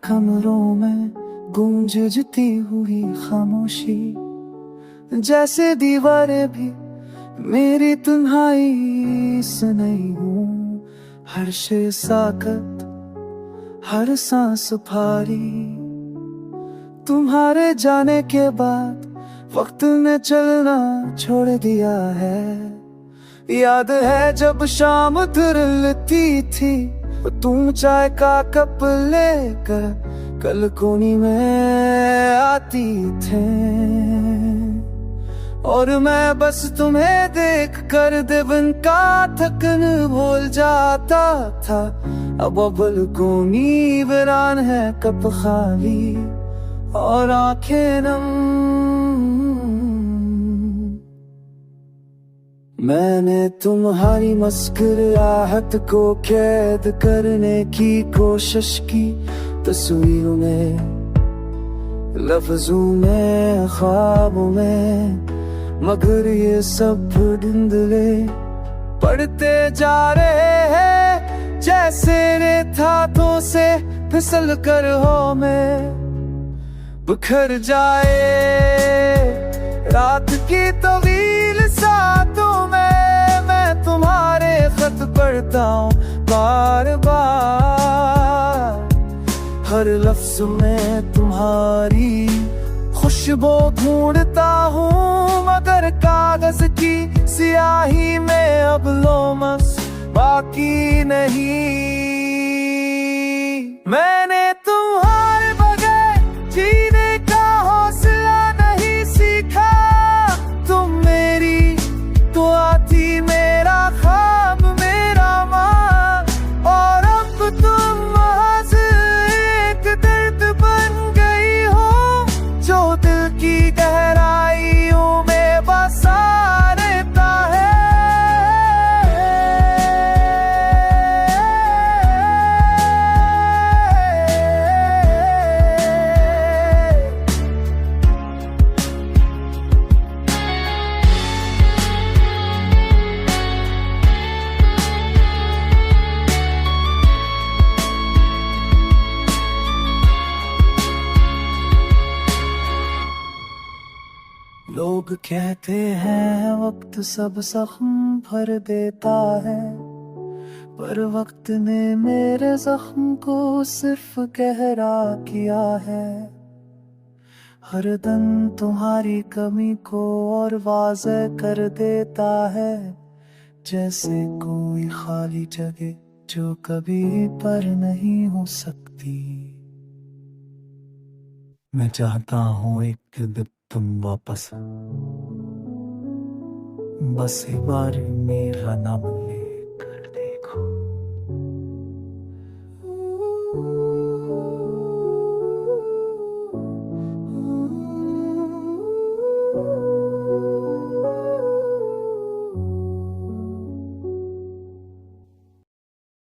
कमरों में गूंजती हुई खामोशी, जैसे दीवारें भी मेरी तन्हाई से नहीं हूँ। हर शेर साकत, हर सांस भारी, तुम्हारे जाने के बाद वक्त ने चलना छोड़ दिया है। याद है जब शाम धुरलती थी, तुम चाय का कप लेकर कलकोनी में आती थे, और मैं बस तुम्हें देख कर दिवन का थकन भूल जाता था। अब बलकोनी वीरान है, कप खाली और आंखें नम। मैंने तुम्हारी मुस्कुराहट को कैद करने की कोशिश की, तस्वीरों में, लफ्जों में, ख्वाबों में, मगर ये सब धुंधले पड़ते जा रहे हैं, जैसे रेत हाथों से फिसल कर हो में बिखर जाए। रात की तवील सातों में मैं तुम्हारे खत पढ़ता हूँ बार बार, हर लफ्ज में तुम्हारी खुशबू ढूंढता हूँ, मगर कागज की सियाही में अब लोमस बाकी नहीं। मैंने तुम्हारे बगैर जीने का हौसला नहीं सीखा, तुम मेरी तो आती, मेरा ख्वाब, मेरा माँ, और अब तुम महज एक दर्द बन गई हो, जो दिल की गहराइयों में बसा रहता है। लोग कहते हैं वक्त सब जख्म भर देता है, पर वक्त ने मेरे जख्म को सिर्फ गहरा किया है। हर दिन तुम्हारी कमी को और वाज़ेह कर देता है, जैसे कोई खाली जगह जो कभी पर नहीं हो सकती। मैं चाहता हूँ एक दिन तुम वापस, बस एक बार मेरा नाम